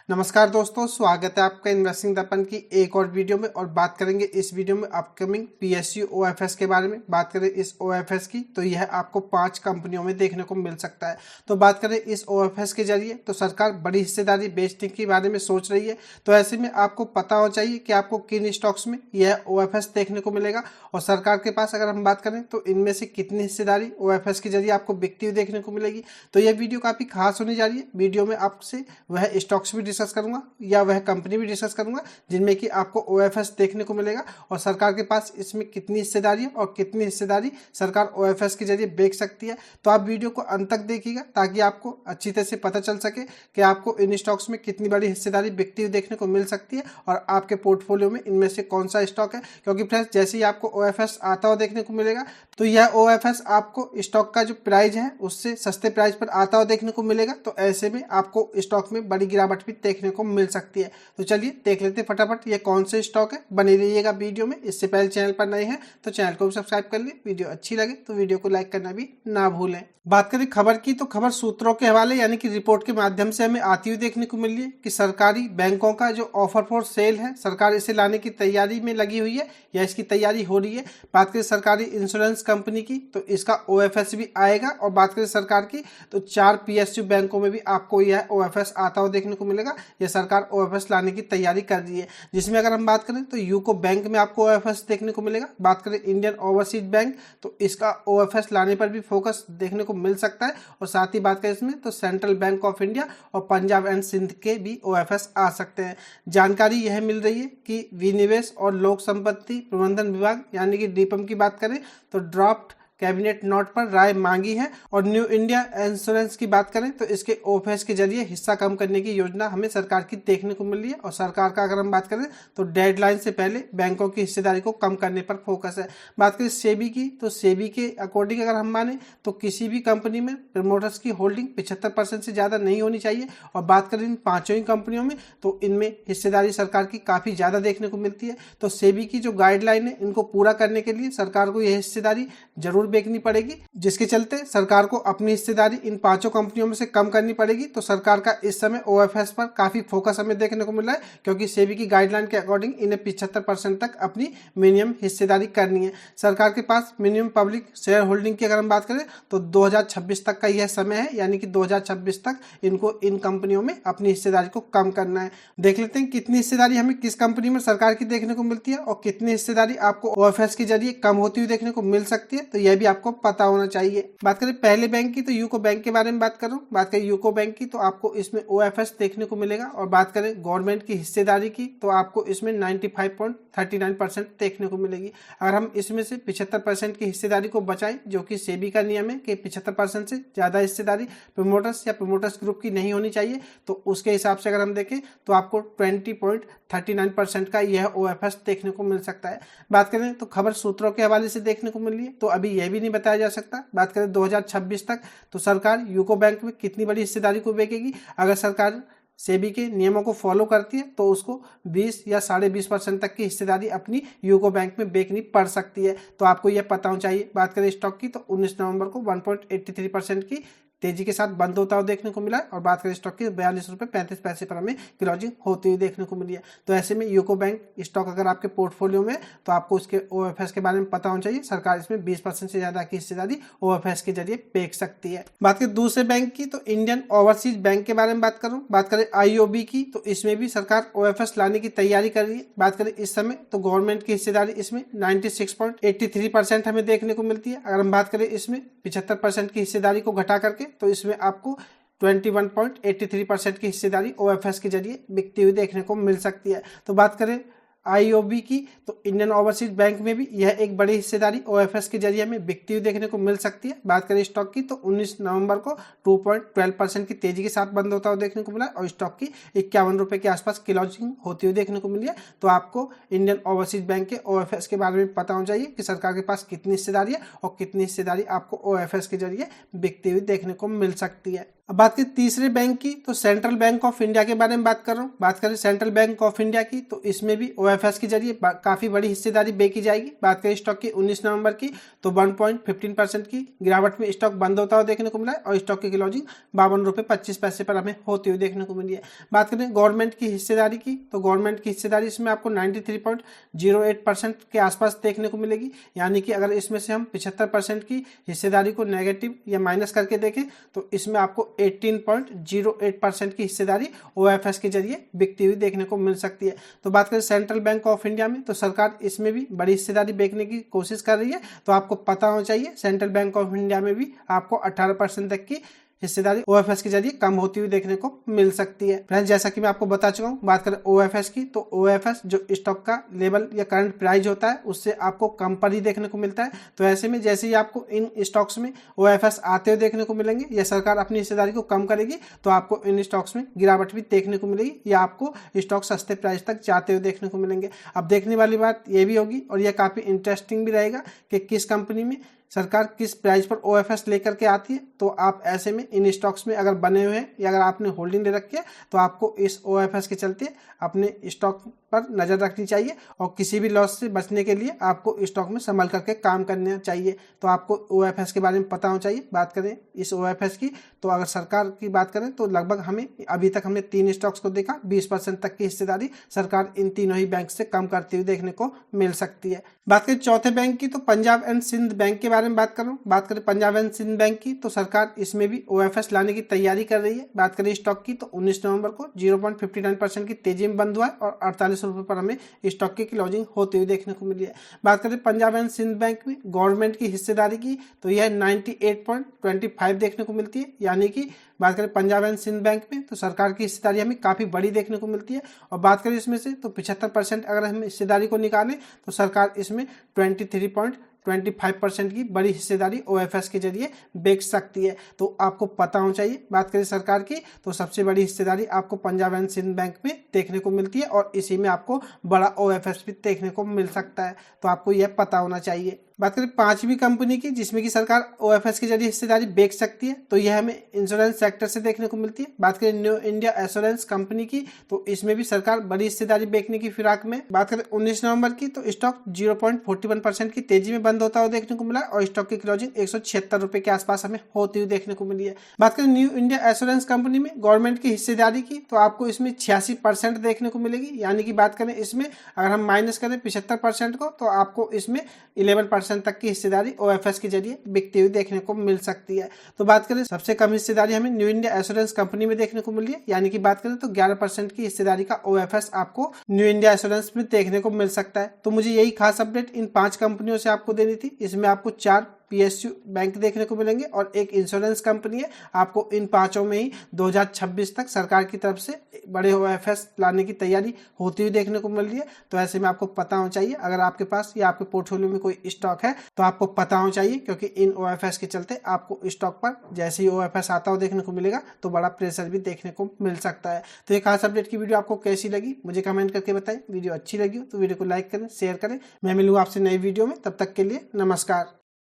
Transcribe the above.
नमस्कार दोस्तों, स्वागत है आपका इन्वेस्टिंग दर्पण की एक और वीडियो में। और बात करेंगे इस वीडियो में अपकमिंग पीएसयू ओएफएस के बारे में। बात करें इस ओएफएस की तो यह आपको 5 कंपनियों में देखने को मिल सकता है। तो बात करें इस ओएफएस के जरिए तो सरकार बड़ी हिस्सेदारी बेचने के बारे में सोच रही है। तो ऐसे में आपको पता होना चाहिए कि आपको किन स्टॉक्स में यह ओएफएस देखने को मिलेगा और सरकार के पास अगर हम बात करें तो इनमें से कितनी हिस्सेदारी ओएफएस के जरिए आपको बिकती हुई देखने को मिलेगी। तो यह वीडियो काफ़ी खास होने जा रही है। वीडियो में आपसे वह स्टॉक्स भी डिस्कस करूंगा या वह कंपनी भी डिस्कस करूंगा जिनमें कि आपको ओएफएस देखने को मिलेगा और सरकार के पास इसमें कितनी हिस्सेदारी है और कितनी हिस्सेदारी सरकार ओएफएस के जरिए बेच सकती है। तो आप वीडियो को अंत तक देखिएगा ताकि आपको अच्छी तरह से पता चल सके कि आपको इन स्टॉक्स में कितनी बड़ी हिस्सेदारी बिकती हुई देखने को मिल सकती है और आपके पोर्टफोलियो में इनमें से कौन सा स्टॉक है। क्योंकि फ्रेंड्स, जैसे ही आपको ओएफएस आता हुआ देखने को मिलेगा तो यह ओएफएस आपको स्टॉक का जो प्राइस है उससे सस्ते प्राइस पर आता हुआ देखने को मिलेगा। तो ऐसे में आपको स्टॉक में बड़ी गिरावट भी देखने को मिल सकती है। तो चलिए देख लेते हैं फटाफट ये कौन से स्टॉक है। बने रहिएगा वीडियो में। इससे पहले चैनल पर नए हैं तो चैनल को भी सब्सक्राइब कर लिए। वीडियो अच्छी लगे तो वीडियो को लाइक करना भी ना भूलें। बात करें खबर की तो खबर सूत्रों के हवाले यानी कि रिपोर्ट के माध्यम से हमें आती हुई देखने को मिल रही है कि सरकारी बैंकों का जो ऑफर फॉर सेल है, सरकार इसे लाने की तैयारी में लगी हुई है या इसकी तैयारी हो रही है। बात करें सरकारी इंश्योरेंस कंपनी की तो इसका ओएफएस भी आएगा और बात करें सरकार की तो 4 पीएसयू बैंकों में भी आपको यह ओएफएस आता हुआ देखने को मिलेगा। यह सरकार ओएफएस लाने की तैयारी कर रही है, जिसमें अगर हम बात करें तो यूको बैंक में आपको ओएफएस देखने को मिलेगा। बात करें इंडियन ओवरसीज बैंक तो इसका ओएफएस लाने पर भी फोकस देखने को मिल सकता है और साथ ही बात करें इसमें तो सेंट्रल बैंक ऑफ इंडिया और पंजाब एंड सिंध के भी ओएफएस आ सकते हैं। जानकारी यह मिल रही है कि विनिवेश और लोक संपत्ति प्रबंधन विभाग यानी कि डीपम की बात करें तो ड्राफ्ट कैबिनेट नोट पर राय मांगी है और न्यू इंडिया इंश्योरेंस की बात करें तो इसके ओएफएस के जरिए हिस्सा कम करने की योजना हमें सरकार की देखने को मिल रही है। और सरकार का अगर हम बात करें तो डेडलाइन से पहले बैंकों की हिस्सेदारी को कम करने पर फोकस है। बात करें सेबी की तो सेबी के अकॉर्डिंग अगर हम माने तो किसी भी कंपनी में प्रमोटर्स की होल्डिंग 75% से ज़्यादा नहीं होनी चाहिए। और बात करें इन 5 ही कंपनियों में तो इनमें हिस्सेदारी सरकार की काफ़ी ज़्यादा देखने को मिलती है। तो सेबी की जो गाइडलाइन है इनको पूरा करने के लिए सरकार को यह हिस्सेदारी जरूर बेचनी पड़ेगी, जिसके चलते सरकार को अपनी हिस्सेदारी इन 5 कंपनियों में से कम करनी पड़ेगी। तो सरकार का इस समय ओएफएस पर काफी फोकस हमें देखने को मिल रहा है क्योंकि सेबी की गाइडलाइन के अकॉर्डिंग इन्हें 75% तक अपनी मिनिमम हिस्सेदारी करनी है। सरकार के पास मिनिमम पब्लिक शेयर होल्डिंग की अगर हम बात करें तो 2026 तक का यह समय है, यानी कि 2026 तक इनको इन कंपनियों में अपनी हिस्सेदारी को कम करना है। देख लेते हैं कितनी हिस्सेदारी हमें किस कंपनी में सरकार की देखने को मिलती है और कितनी हिस्सेदारी आपको ओएफएस के जरिए कम होती हुई देखने को मिल सकती है। तो यह भी आपको पता होना चाहिए। बात करें पहले बैंक की तो यूको बैंक के बारे में बात करूं। बात करें यूको बैंक की तो आपको इसमें ओएफएस देखने को मिलेगा और बात करें गवर्नमेंट की हिस्सेदारी की तो आपको इसमें 95.39% देखने को मिलेगी। अगर हम इसमें से 75% की हिस्सेदारी को बचाएं, जो कि सेबी का नियम है कि 75% से ज्यादा हिस्सेदारी प्रमोटर्स या प्रमोटर्स ग्रुप की नहीं होनी चाहिए, तो उसके हिसाब से अगर हम देखें तो आपको 20.39% का यह ओएफएस देखने को मिल सकता है। बात करें तो खबर सूत्रों के हवाले से देखने को मिल रही है तो अभी यह भी नहीं बताया जा सकता। बात करें 2026 तक तो सरकार यूको बैंक में कितनी बड़ी हिस्सेदारी को बेचेगी। अगर सरकार सेबी के नियमों को फॉलो करती है तो उसको 20 या 20.5% तक की हिस्सेदारी अपनी यूको बैंक में बेचनी पड़ सकती है। तो आपको यह पता होना चाहिए। बात करें स्टॉक की तो 19 नवंबर को 1.83% की तेजी के साथ बंद होता हुआ देखने को मिला है और बात करें स्टॉक की 42.35 रुपये पर हमें क्लोजिंग होती हुई देखने को मिली है। तो ऐसे में यूको बैंक स्टॉक अगर आपके पोर्टफोलियो में तो आपको उसके ओएफएस के बारे में पता होना चाहिए। सरकार इसमें 20% से ज्यादा की हिस्सेदारी ओएफएस के जरिए बेच सकती है। बात करें दूसरे बैंक की तो इंडियन ओवरसीज बैंक के बारे में बात करूं। बात करें आईओबी की तो इसमें भी सरकार ओएफएस लाने की तैयारी कर रही है। बात करें इस समय तो गवर्नमेंट की हिस्सेदारी इसमें 96.83% हमें देखने को मिलती है। अगर हम बात करें इसमें 75% की हिस्सेदारी को घटा करके तो इसमें आपको 21.83% की हिस्सेदारी ओएफएस के जरिए बिकती हुई देखने को मिल सकती है। तो बात करें आईओबी की तो इंडियन ओवरसीज बैंक में भी यह एक बड़ी हिस्सेदारी ओएफएस के जरिए हमें बिकती हुई देखने को मिल सकती है। बात करें स्टॉक की तो 19 नवंबर को 2.12% की तेजी के साथ बंद होता हुआ देखने को मिला और स्टॉक की 51 रुपये के आसपास क्लोजिंग होती हुई देखने को मिली है। तो आपको इंडियन ओवरसीज बैंक के ओएफएस के बारे में पता होना चाहिए कि सरकार के पास कितनी हिस्सेदारी है और कितनी हिस्सेदारी आपको ओएफएस के जरिए बिकती हुई देखने को मिल सकती है। अब बात करें तीसरे बैंक की, तो सेंट्रल बैंक ऑफ इंडिया के बारे में बात कर रहा हूँ। बात करें सेंट्रल बैंक ऑफ इंडिया की, तो इसमें भी OFS के जरिए काफी बड़ी हिस्सेदारी बेची जाएगी। बात करें स्टॉक की 19 नवंबर की, तो 1.15% की गिरावट में स्टॉक बंद होता हुआ देखने को मिला है और स्टॉक की क्लोजिंग 52.25 रुपये पर हमें होती हुई देखने को मिली है। बात करें गवर्नमेंट की हिस्सेदारी की, तो गवर्नमेंट की हिस्सेदारी इसमें आपको 93.08% के आसपास देखने को मिलेगी। यानी कि अगर इसमें से हम 75% की हिस्सेदारी को नेगेटिव या माइनस करके देखें तो इसमें आपको 18.08% की हिस्सेदारी OFS के जरिए बिकती हुई देखने को मिल सकती है। तो बात करें सेंट्रल बैंक ऑफ इंडिया में, तो सरकार इसमें भी बड़ी हिस्सेदारी बेचने की कोशिश कर रही है। तो आपको पता होना चाहिए सेंट्रल बैंक ऑफ इंडिया में भी आपको 18% तक की हिस्सेदारी OFS के जरिए कम होती हुई देखने को मिल सकती है। फ्रेंड्स, जैसा कि मैं आपको बता चुका हूँ, बात करें OFS की, तो OFS जो स्टॉक का लेवल या करंट प्राइस होता है उससे आपको कम पर ही देखने को मिलता है। तो ऐसे में जैसे ही आपको इन स्टॉक्स में OFS आते हुए देखने को मिलेंगे या सरकार अपनी हिस्सेदारी को कम करेगी तो आपको इन स्टॉक्स में गिरावट भी देखने को मिलेगी या आपको स्टॉक सस्ते प्राइस तक जाते हुए देखने को मिलेंगे। अब देखने वाली बात ये भी होगी और यह काफ़ी इंटरेस्टिंग भी रहेगा कि किस कंपनी में सरकार किस प्राइस पर OFS लेकर के आती है। तो आप ऐसे में इन स्टॉक्स में अगर बने हुए हैं या अगर आपने होल्डिंग ले रखी है तो आपको इस OFS के चलते अपने स्टॉक पर नज़र रखनी चाहिए और किसी भी लॉस से बचने के लिए आपको स्टॉक में संभल करके काम करना चाहिए। तो आपको OFS के बारे में पता होना चाहिए। बात करें इस OFS की, तो अगर सरकार की बात करें तो लगभग हमें अभी तक हमने 3 स्टॉक्स को देखा, 20% तक की हिस्सेदारी सरकार इन तीनों ही बैंक से कम करती हुई देखने को मिल सकती है। बात करें चौथे बैंक की, तो पंजाब एंड सिंध बैंक के बारे में बात कर रहा हूँ। बात करें पंजाब एंड सिंध बैंक की, तो सरकार इसमें भी OFS लाने की तैयारी कर रही है। बात करें स्टॉक की, तो 19 नवंबर को 0.59% की तेजी में बंद हुआ है और 48 रुपये पर हमें स्टॉक की क्लोजिंग होती हुई देखने को मिली है। बात करें पंजाब एंड सिंध बैंक में गवर्नमेंट की हिस्सेदारी की, तो यह 98.25 देखने को मिलती है। यानी कि बात करें पंजाब एंड सिंध बैंक में, तो सरकार की हिस्सेदारी हमें काफ़ी बड़ी देखने को मिलती है। और बात करें इसमें से, तो 75% अगर हम हिस्सेदारी को निकालें तो सरकार इसमें 23.25% की बड़ी हिस्सेदारी OFS के जरिए बेच सकती है। तो आपको पता होना चाहिए। बात करें सरकार की, तो सबसे बड़ी हिस्सेदारी आपको पंजाब एंड सिंध बैंक में देखने को मिलती है और इसी में आपको बड़ा OFS भी देखने को मिल सकता है। तो आपको यह पता होना चाहिए। बात करें पांचवी कंपनी की जिसमें कि सरकार OFS के जरिए हिस्सेदारी बेच सकती है, तो यह हमें इंश्योरेंस सेक्टर से देखने को मिलती है। बात करें न्यू इंडिया एश्योरेंस कंपनी की, तो इसमें भी सरकार बड़ी हिस्सेदारी बेचने की फिराक में। बात करें 19 नवंबर की, तो स्टॉक 0.41% की तेजी में बंद होता हुआ देखने को मिला और स्टॉक की क्लोजिंग 176 रुपये के आसपास हमें होती हुई देखने को मिली है। बात करें न्यू इंडिया एश्योरेंस कंपनी में गवर्नमेंट की हिस्सेदारी की, तो आपको इसमें 86% देखने को मिलेगी। यानी कि बात करें इसमें अगर हम माइनस करें 75% को, तो आपको इसमें 11% तक की हिस्सेदारी OFS के जरिए बिकती हुई देखने को मिल सकती है। तो बात करें सबसे कम हिस्सेदारी हमें न्यू इंडिया एश्योरेंस कंपनी में देखने को मिली है। यानी कि बात करें तो 11% की हिस्सेदारी का OFS आपको न्यू इंडिया एश्योरेंस में देखने को मिल सकता है। तो मुझे यही खास अपडेट इन 5 कंपनियों से आपको देनी थी। इसमें आपको 4 PSU बैंक देखने को मिलेंगे और एक इंश्योरेंस कंपनी है। आपको इन 5 में ही 2026 तक सरकार की तरफ से बड़े OFS लाने की तैयारी होती हुई देखने को मिल रही है। तो ऐसे में आपको पता होना चाहिए, अगर आपके पास या आपके पोर्टफोलियो में कोई स्टॉक है तो आपको पता होना चाहिए, क्योंकि इन OFS के चलते आपको स्टॉक पर जैसे ही OFS आता हो देखने को मिलेगा तो बड़ा प्रेशर भी देखने को मिल सकता है। तो ये खास अपडेट की वीडियो आपको कैसी लगी मुझे कमेंट करके बताएं। वीडियो अच्छी लगी हो तो वीडियो को लाइक करें, शेयर करें। मैं मिलूंगा आपसे नई वीडियो में, तब तक के लिए नमस्कार।